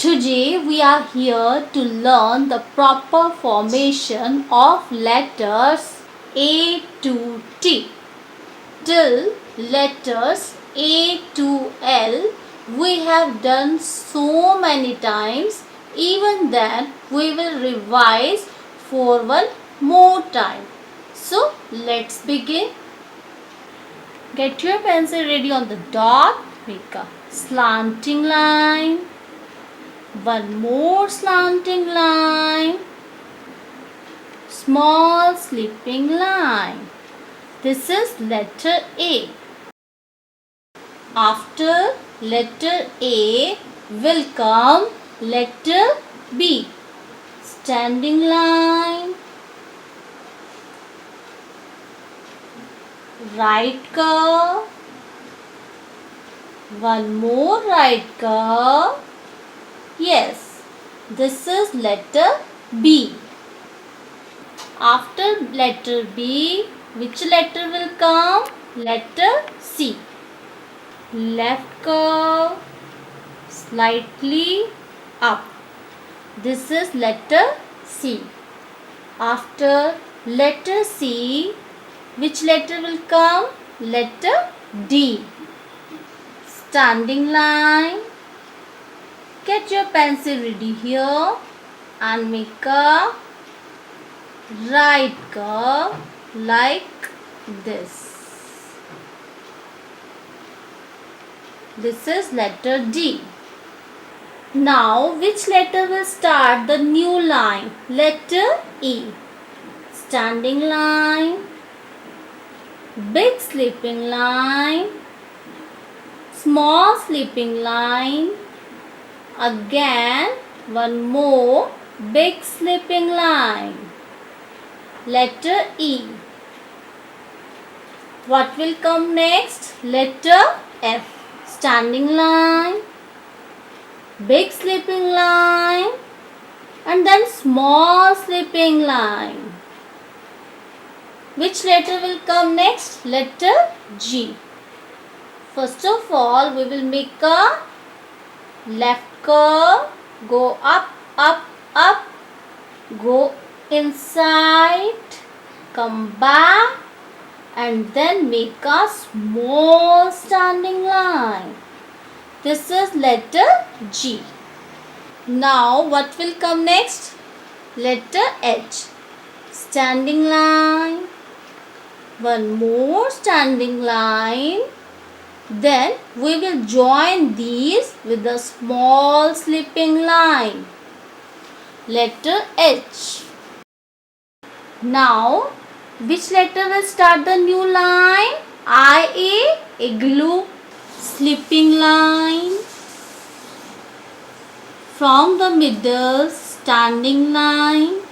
Today we are here to learn the proper formation of letters A to T. Till letters A to L we have done so many times. Even then we will revise for one more time. So let's begin. Get your pencil ready on the dot. Make a slanting line. One more slanting line. Small slipping line. This is letter A. After letter A will come letter B. Standing line. Right curve. One more right curve. Yes, this is letter B. After letter B, which letter will come? Letter C. Left curve, slightly up. This is letter C. After letter C, which letter will come? Letter D. Standing line. Get your pencil ready here and make a right curve like this. This is letter D. Now which letter will start the new line? Letter E. Standing line, big slipping line, small slipping line, again one more big slipping line. Letter E. What will come next? Letter F. Standing line, big slipping line, and then small slipping line. Which letter will come next? Letter G. First of all, we will make a left curve, go up, up, up, go inside, come back, and then make a small standing line. This is letter G. Now what will come next? Letter H. Standing line, one more standing line. Then we will join these with a small slipping line. Letter H. Now which letter will start the new line? IA, igloo, slipping line. From the middle, standing line.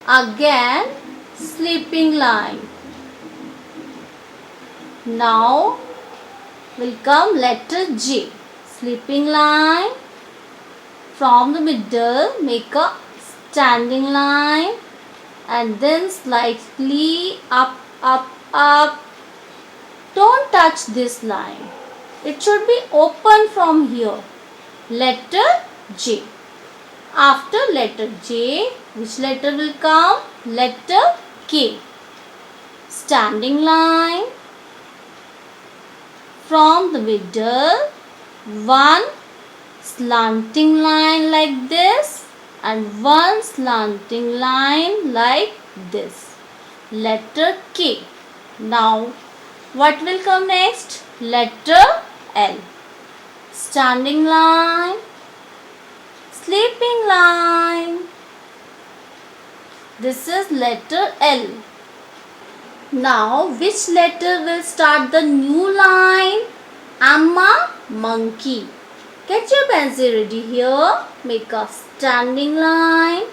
Again, slipping line. Now will come letter J. Slipping line. From the middle, make a standing line and then slightly up, up, up. Don't touch this line. It should be open from here. Letter J. After letter J, which letter will come? Letter K. Standing line. From the middle, one slanting line like this and one slanting line like this. Letter K. Now what will come next? Letter L. Standing line, slipping line. This is letter L. Now which letter will start the new line? Amma, monkey. Get your pencil ready here. Make a standing line.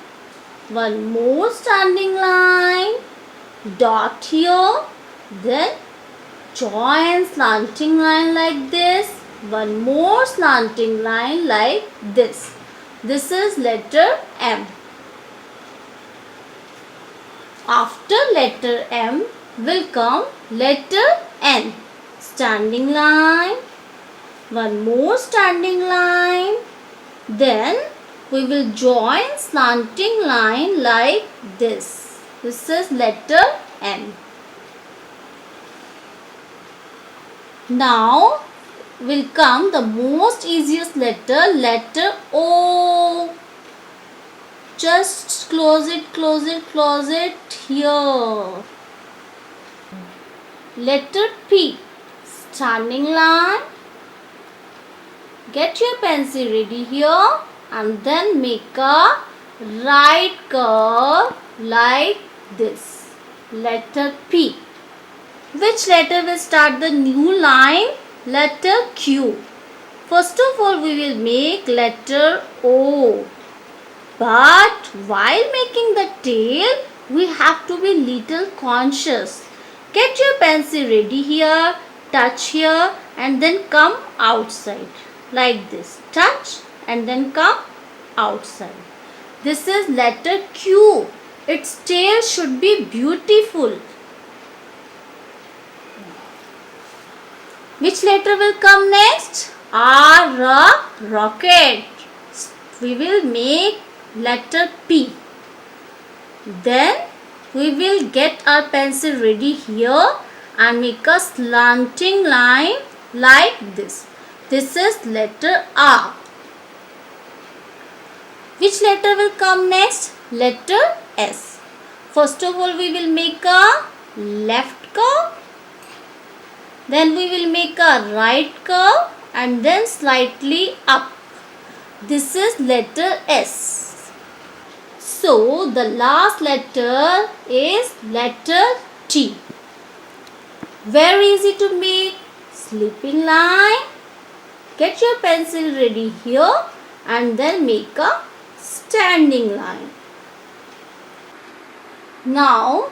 One more standing line. Dot here. Then join slanting line like this. One more slanting line like this. This is letter M. After letter M will come letter N. Standing line, One more standing line. Then we will join slanting line like this. This is letter N. Now will come the most easiest letter, letter O. Just close it here. Letter P. Standing line. Get your pencil ready here and then make a right curve like this. Letter P. Which letter will start the new line? Letter Q. First of all, we will make letter O. But while making the tail, we have to be little conscious. Get your pencil ready here, touch here and then come outside. Like this. Touch and then come outside. This is letter Q. Its tail should be beautiful. Which letter will come next? R, rocket. We will make letter P. Then we will get our pencil ready here and make a slanting line like this. This is letter R. Which letter will come next? Letter S. First of all, we will make a left curve. Then we will make a right curve and then slightly up. This is letter S. So the last letter is letter T. Very easy to make. Sleeping line. Get your pencil ready here and then make a standing line. Now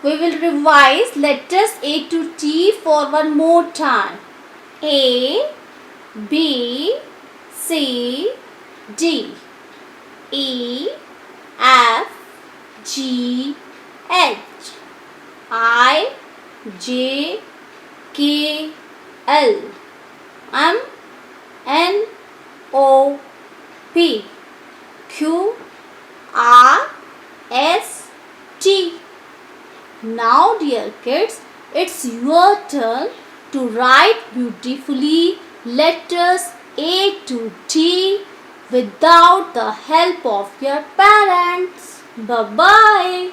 we will revise letters A to T for one more time. A, B, C, D, E, F, G, H, I, J, K, L, M, N, O, P, Q, R, S, T. Now dear kids, it's your turn to write beautifully letters A to T without the help of your parents. Bye-bye.